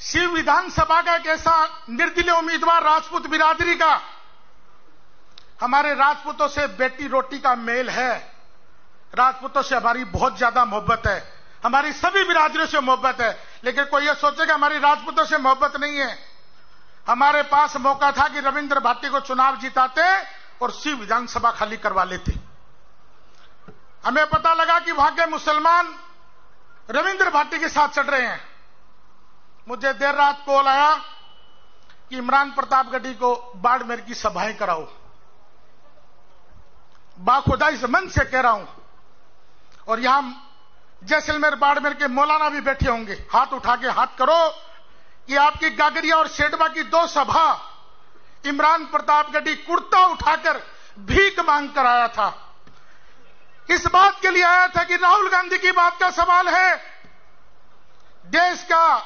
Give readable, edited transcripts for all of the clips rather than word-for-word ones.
शिव विधानसभा का एक ऐसा निर्दलीय उम्मीदवार राजपूत बिरादरी का, हमारे राजपूतों से बेटी रोटी का मेल है, राजपूतों से हमारी बहुत ज्यादा मोहब्बत है, हमारी सभी बिरादरियों से मोहब्बत है। लेकिन कोई यह सोचेगा हमारी राजपूतों से मोहब्बत नहीं है। हमारे पास मौका था कि रविंद्र भाटी को चुनाव जिताते और शिव विधानसभा खाली करवा लेते। हमें पता लगा कि वहां के मुसलमान रविंद्र भाटी के साथ चढ़ रहे हैं। मुझे देर रात कॉल आया कि इमरान प्रतापगढ़ी को बाड़मेर की सभाएं कराओ। बाखुदाई से मन से कह रहा हूं, और यहां जैसलमेर बाड़मेर के मौलाना भी बैठे होंगे, हाथ उठा के हाथ करो कि आपकी गागरिया और शेडवा की 2 सभा इमरान प्रतापगढ़ी कुर्ता उठाकर भीख मांग कर आया था। इस बात के लिए आया था कि राहुल गांधी की बात का सवाल है, देश का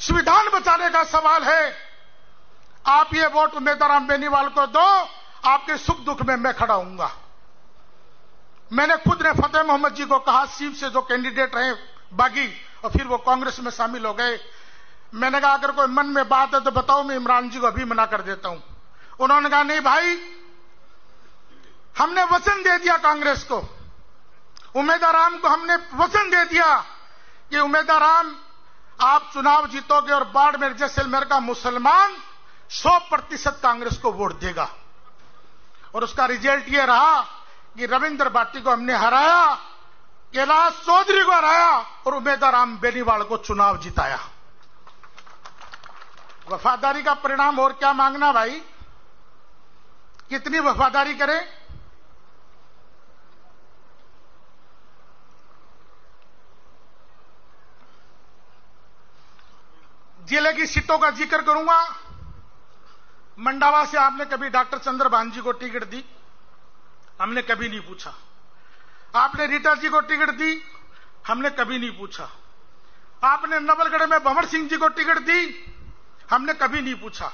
संविधान बचाने का सवाल है। आप ये वोट उम्मीदवार बेनीवाल को दो, आपके सुख दुख में मैं खड़ा हूंगा। मैंने खुद ने फतेह मोहम्मद जी को कहा, सीट से जो कैंडिडेट रहे बागी और फिर वो कांग्रेस में शामिल हो गए, मैंने कहा अगर कोई मन में बात है तो बताओ, मैं इमरान जी को अभी मना कर देता हूं। उन्होंने कहा नहीं भाई, हमने वचन दे दिया कांग्रेस को, उम्मीदवार राम को हमने वचन दे दिया कि उम्मीदवार राम आप चुनाव जीतोगे और बाड़मेर जैसलमेर का मुसलमान 100% कांग्रेस को वोट देगा। और उसका रिजल्ट यह रहा कि रविंद्र भाटी को हमने हराया, कैलाश चौधरी को हराया और उम्मीदवार राम बेनीवाल को चुनाव जिताया। वफादारी का परिणाम और क्या मांगना भाई, कितनी वफादारी करें। जिले की सीटों का जिक्र करूंगा। मंडावा से आपने कभी डॉक्टर चंद्रभान जी को टिकट दी? हमने कभी नहीं पूछा। आपने रीटा जी को टिकट दी? हमने कभी नहीं पूछा। आपने नवलगढ़ में भंवर सिंह जी को टिकट दी? हमने कभी नहीं पूछा।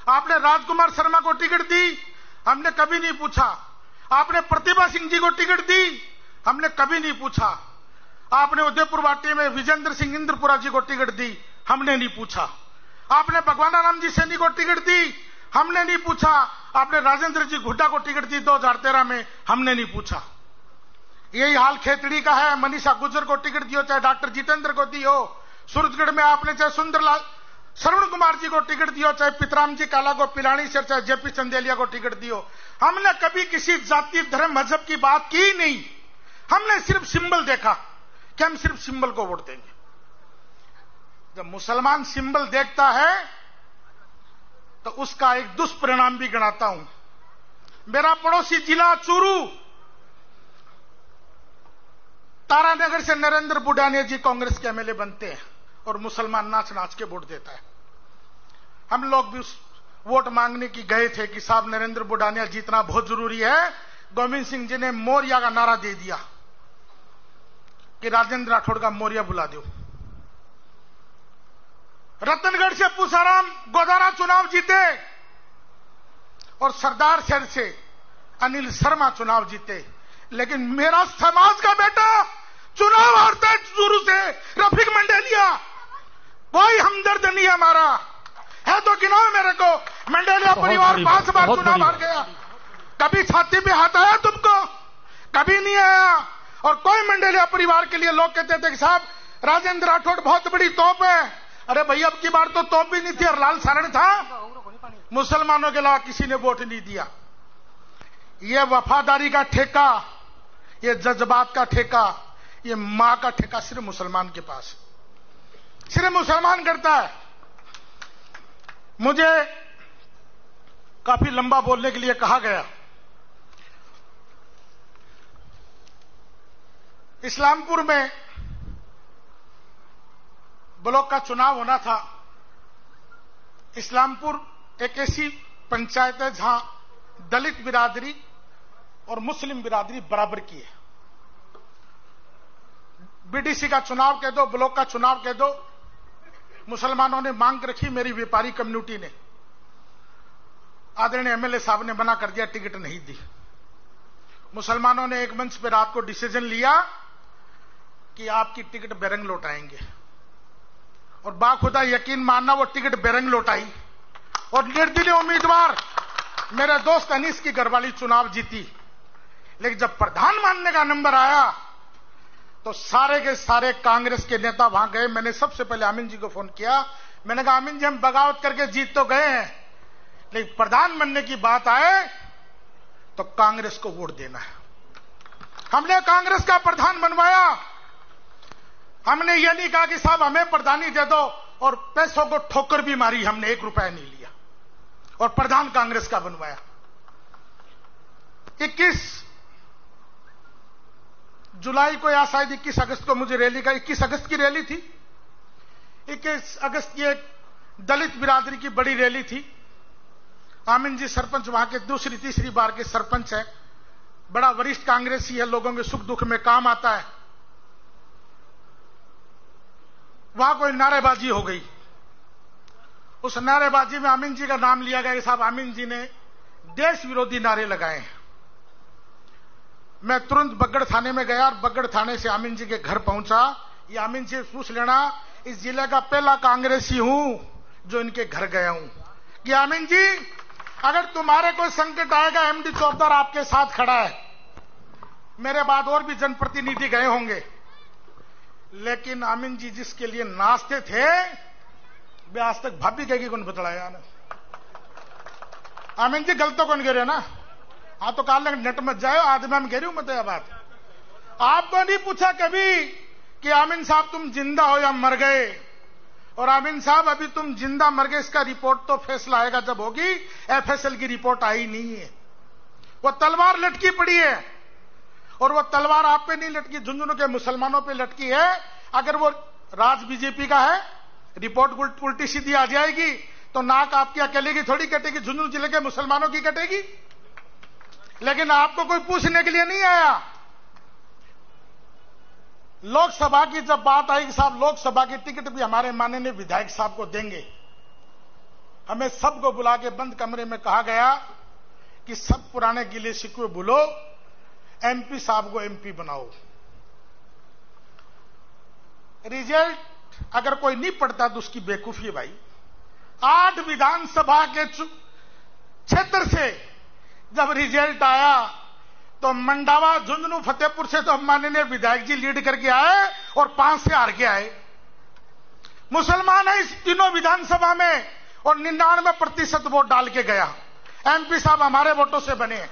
आपने राजकुमार शर्मा को टिकट दी? हमने कभी नहीं पूछा। आपने प्रतिभा सिंह जी को टिकट दी? हमने कभी नहीं पूछा। आपने उदयपुर वाटी में विजेंद्र सिंह इंद्रपुरा जी को टिकट दी? हमने नहीं पूछा। आपने भगवान राम जी सैनी को टिकट दी? हमने नहीं पूछा। आपने राजेंद्र जी हुड्डा को टिकट दी 2013 में? हमने नहीं पूछा। यही हाल खेतड़ी का है। मनीषा गुजर को टिकट दियो, चाहे डॉक्टर जितेंद्र को दी हो। सूरजगढ़ में आपने चाहे सुंदरलाल श्रवण कुमार जी को टिकट दियो, चाहे पितराम जी काला को पिलानी से, चाहे जेपी चंदेलिया को टिकट दियो। हमने कभी किसी जाति धर्म मजहब की बात की नहीं। हमने सिर्फ सिंबल देखा कि हम सिर्फ सिंबल को वोट देंगे। जब मुसलमान सिंबल देखता है तो उसका एक दुष्परिणाम भी गिनाता हूं। मेरा पड़ोसी जिला चूरू, तारानगर से नरेंद्र बुडानिया जी कांग्रेस के एमएलए बनते हैं और मुसलमान नाच नाच के वोट देता है। हम लोग भी उस वोट मांगने की गए थे कि साहब नरेंद्र बुडानिया जीतना बहुत जरूरी है। गोविंद सिंह जी ने मौर्या का नारा दे दिया कि राजेंद्र राठौड़ का मौर्या बुला दो। रतनगढ़ से पूसाराम गोदारा चुनाव जीते और सरदार शहर से अनिल शर्मा चुनाव जीते, लेकिन मेरा समाज का बेटा चुनाव हारता है चूरू से रफीक मंडेलिया। कोई हमदर्द नहीं है हमारा, है तो गिनाओ मेरे को। मंडेलिया परिवार 5 बार चुनाव हार गया। कभी छाती पे हाथ आया तुमको? कभी नहीं आया। और कोई मंडेलिया परिवार के लिए लोग कहते थे कि साहब राजेंद्र राठौड़ बहुत बड़ी तोप है। अरे भैया अब की बार तो तोप भी नहीं थी, हरलाल सारण था। मुसलमानों के अलावा किसी ने वोट नहीं दिया। ये वफादारी का ठेका, ये जज्बात का ठेका, ये मां का ठेका सिर्फ मुसलमान के पास, सिर्फ मुसलमान करता है। मुझे काफी लंबा बोलने के लिए कहा गया। इस्लामपुर में ब्लॉक का चुनाव होना था। इस्लामपुर एक ऐसी पंचायत है जहां दलित बिरादरी और मुस्लिम बिरादरी बराबर की है। बीडीसी का चुनाव कह दो, ब्लॉक का चुनाव कह दो, मुसलमानों ने मांग रखी। मेरी व्यापारी कम्युनिटी ने, आदरणीय एमएलए साहब ने मना कर दिया, टिकट नहीं दी। मुसलमानों ने एक मंच पर रात को डिसीजन लिया कि आपकी टिकट बेरंग लौटाएंगे। और बाखुदा यकीन मानना वो टिकट बेरंग लौटाई और निर्दलीय उम्मीदवार मेरे दोस्त अनीस की घरवाली चुनाव जीती। लेकिन जब प्रधान मानने का नंबर आया तो सारे के सारे कांग्रेस के नेता वहां गए। मैंने सबसे पहले अमीन जी को फोन किया। मैंने कहा, अमीन जी, हम बगावत करके जीत तो गए हैं, लेकिन प्रधान बनने की बात आए तो कांग्रेस को वोट देना है। हमने कांग्रेस का प्रधान बनवाया। हमने ये नहीं कहा कि साहब हमें प्रधानी दे दो, और पैसों को ठोकर भी मारी, हमने 1 रुपया नहीं लिया और प्रधान कांग्रेस का बनवाया। 21 जुलाई को या शायद 21 अगस्त को मुझे रैली का 21 अगस्त की रैली थी। 21 अगस्त की एक दलित बिरादरी की बड़ी रैली थी। आमिन जी सरपंच वहां के दूसरी तीसरी बार के सरपंच है, बड़ा वरिष्ठ कांग्रेसी है, लोगों के सुख दुख में काम आता है। वहां कोई नारेबाजी हो गई। उस नारेबाजी में आमिन जी का नाम लिया गया कि साहब आमिन जी ने देश विरोधी नारे लगाए हैं। मैं तुरंत बगड़ थाने में गया और बगड़ थाने से आमिन जी के घर पहुंचा। ये आमिन जी पूछ लेना, इस जिले का पहला कांग्रेसी हूं जो इनके घर गया हूं कि आमिन जी अगर तुम्हारे कोई संकट आएगा, एमडी चौधरी आपके साथ खड़ा है। मेरे बाद और भी जनप्रतिनिधि गए होंगे, लेकिन आमिन जी जिसके लिए नाचते थे वे आज तक भाभी कहेगी कौन बतलाया ना। आमिन जी गलत तो कौन कह रहे ना, हाँ तो काल नेट मत जाओ, आदमी हम कह रही हूं मत यह बात। आपको नहीं पूछा कभी कि आमिन साहब तुम जिंदा हो या मर गए, और आमिन साहब अभी तुम जिंदा मर गए, इसका रिपोर्ट तो फैसला आएगा जब होगी। एफएसएल की रिपोर्ट आई नहीं है। वो तलवार लटकी पड़ी है, और वो तलवार आप पे नहीं लटकी, झुंझुनू के मुसलमानों पे लटकी है। अगर वो राज बीजेपी का है, रिपोर्ट उल्टी सीधी आ जाएगी तो नाक आपकी अकेले की थोड़ी कटेगी, झुंझुनू जिले के मुसलमानों की कटेगी। लेकिन आपको कोई पूछने के लिए नहीं आया। लोकसभा की जब बात आई कि साहब लोकसभा की टिकट भी हमारे माननीय विधायक साहब को देंगे, हमें सबको बुला के बंद कमरे में कहा गया कि सब पुराने गिले शिकवे भूलो, एमपी साहब को एमपी बनाओ। रिजल्ट अगर कोई नहीं पढ़ता तो उसकी बेवकूफी है भाई। 8 विधानसभा के क्षेत्र से जब रिजल्ट आया तो मंडावा, झुंझुनू, फतेहपुर से तो माननीय विधायक जी लीड करके आए और 5 से हार के आए। मुसलमान है इस तीनों विधानसभा में और 99% वोट डाल के गया। एमपी साहब हमारे वोटों से बने।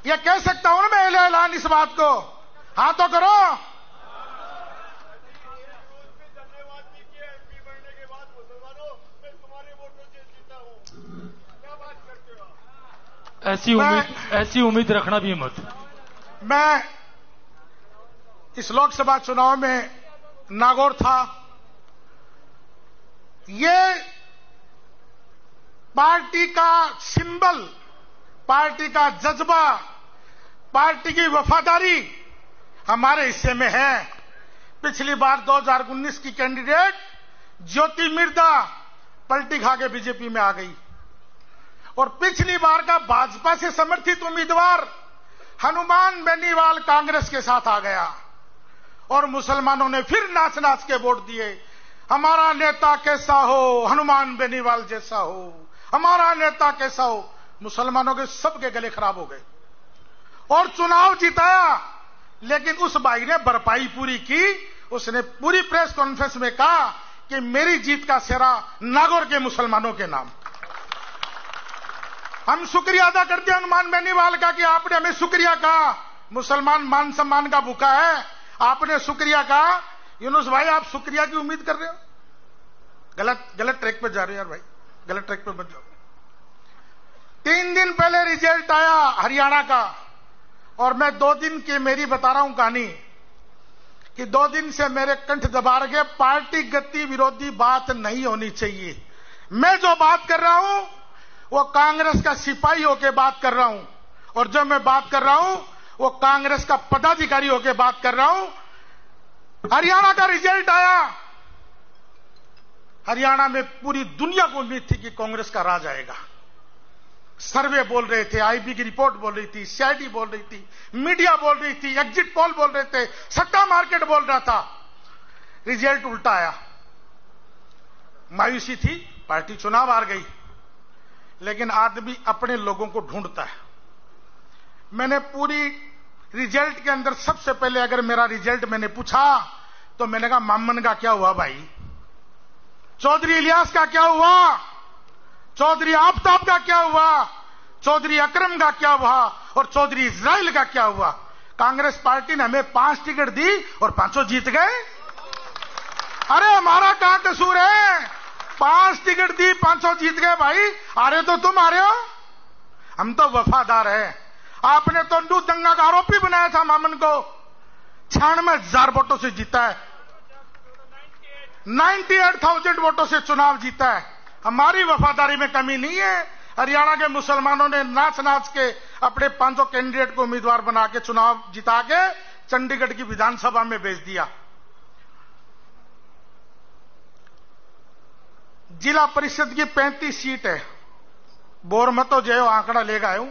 यह कह सकता हूं ना मैं ऐलान इस बात को, हाँ तो करो। ऐसी उम्मीद रखना भी मत। मैं इस लोकसभा चुनाव में नागौर था। ये पार्टी का सिंबल, पार्टी का जज्बा, पार्टी की वफादारी हमारे हिस्से में है। पिछली बार 2019 की कैंडिडेट ज्योति मिर्दा पलटी खा के बीजेपी में आ गई, और पिछली बार का भाजपा से समर्थित उम्मीदवार हनुमान बेनीवाल कांग्रेस के साथ आ गया, और मुसलमानों ने फिर नाच नाच के वोट दिए। हमारा नेता कैसा हो, हनुमान बेनीवाल जैसा हो, हमारा नेता कैसा हो। मुसलमानों के सबके गले खराब हो गए और चुनाव जिताया। लेकिन उस भाई ने भरपाई पूरी की। उसने पूरी प्रेस कॉन्फ्रेंस में कहा कि मेरी जीत का सेहरा नागौर के मुसलमानों के नाम। हम शुक्रिया अदा करते हैं हनुमान बेनीवाल का कि आपने हमें शुक्रिया कहा। मुसलमान मान सम्मान का भूखा है, आपने शुक्रिया कहा। यूनुस भाई आप शुक्रिया की उम्मीद कर रहे हो, गलत ट्रैक पे जा रहे हो यार भाई, गलत ट्रैक पे मत जाओ। 3 दिन पहले रिजल्ट आया हरियाणा का, और मैं 2 दिन की मेरी बता रहा हूं कहानी कि 2 दिन से मेरे कंठ दबा रखे। पार्टी गति विरोधी बात नहीं होनी चाहिए। मैं जो बात कर रहा हूं वो कांग्रेस का सिपाही होकर बात कर रहा हूं, और जो मैं बात कर रहा हूं वो कांग्रेस का पदाधिकारी होकर बात कर रहा हूं। हरियाणा का रिजल्ट आया। हरियाणा में पूरी दुनिया को उम्मीद थी कि कांग्रेस का राज आएगा। सर्वे बोल रहे थे, आईबी की रिपोर्ट बोल रही थी, सीआईडी बोल रही थी, मीडिया बोल रही थी, एग्जिट पोल बोल रहे थे, सट्टा मार्केट बोल रहा था। रिजल्ट उल्टा आया। मायूसी थी, पार्टी चुनाव हार गई, लेकिन आदमी अपने लोगों को ढूंढता है। मैंने पूरी रिजल्ट के अंदर सबसे पहले अगर मेरा रिजल्ट मैंने पूछा तो मैंने कहा मामन का क्या हुआ भाई, चौधरी इलियास का क्या हुआ, चौधरी आफ्ताब का क्या हुआ, चौधरी अकरम का क्या हुआ और चौधरी इजराइल का क्या हुआ। कांग्रेस पार्टी ने हमें 5 टिकट दी और 5 जीत गए। अरे हमारा क्या कसूर है, 5 टिकट दी 5 जीत गए भाई, आ रहे तो तुम आ रहे हो, हम तो वफादार हैं। आपने तो लूट दंगा का आरोपी बनाया था मामन को, 96,000 वोटों से जीता है, 98,000 वोटों से चुनाव जीता है। हमारी वफादारी में कमी नहीं है। हरियाणा के मुसलमानों ने नाच नाच के अपने 500 कैंडिडेट को उम्मीदवार बना के चुनाव जिता के चंडीगढ़ की विधानसभा में भेज दिया। जिला परिषद की 35 सीट है, बोर मत हो जाओ, आंकड़ा लेगा आऊं,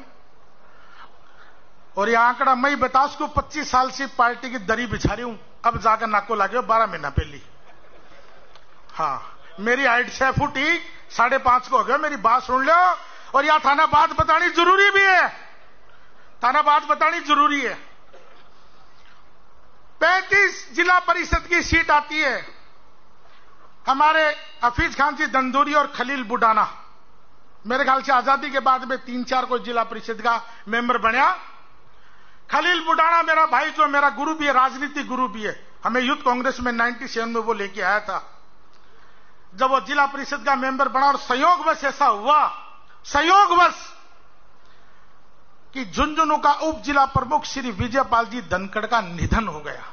और यह आंकड़ा मैं ही बता उसको 25 साल से पार्टी की दरी बिछा रही हूं, अब जाकर नाको लागे 12 महीना पहले। हाँ, मेरी हाइट 6 फुट ही 5.5 को हो गया, मेरी बात सुन लो। और यह थाना बात बतानी जरूरी भी है, थाना बात बतानी जरूरी है। 35 जिला परिषद की सीट आती है। हमारे हफीज खान जी दंदूरी और खलील बुडाना, मेरे ख्याल से आजादी के बाद में 3-4 को जिला परिषद का मेंबर बनया। खलील बुडाना मेरा भाई, जो मेरा गुरु भी है, राजनीतिक गुरु भी है, हमें यूथ कांग्रेस में 97 में वो लेके आया था। जब वो जिला परिषद का मेंबर बना और संयोगवश ऐसा हुआ, संयोगवश कि झुंझुनू का उप जिला प्रमुख श्री विजयपाल जी धनखड़ का निधन हो गया।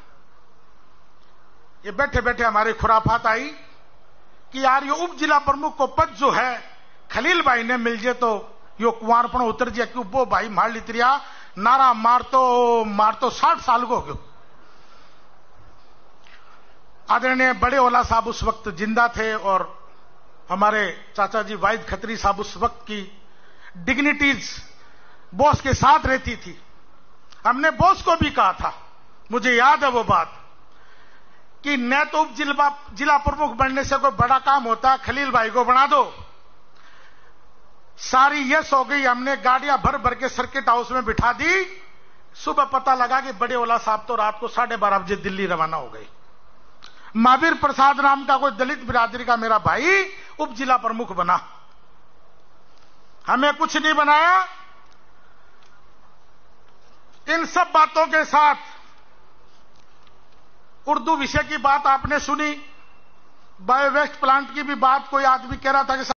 ये बैठे बैठे हमारे खुराफात आई कि यार ये उप जिला प्रमुख को पद जो है खलील भाई ने मिल जाए तो यो कुंवारपण उतर जाए, क्यों वो भाई मार लितरिया नारा मार तो 60 साल को हो गयो। आदरणीय बड़े ओला साहब उस वक्त जिंदा थे और हमारे चाचा जी वाहिद खत्री साहब उस वक्त की डिग्निटीज बॉस के साथ रहती थी। हमने बॉस को भी कहा था, मुझे याद है वो बात, कि न तो उप जिला प्रमुख बनने से कोई बड़ा काम होता, खलील भाई को बना दो। सारी यस हो गई, हमने गाड़ियां भर भर के सर्किट हाउस में बिठा दी। सुबह पता लगा कि बड़े ओला साहब तो रात को 12:30 बजे दिल्ली रवाना हो गए। महावीर प्रसाद नाम का कोई दलित बिरादरी का मेरा भाई उप जिला प्रमुख बना, हमें कुछ नहीं बनाया। इन सब बातों के साथ उर्दू विषय की बात आपने सुनी, बायोवेस्ट प्लांट की भी बात कोई आदमी कह रहा था कि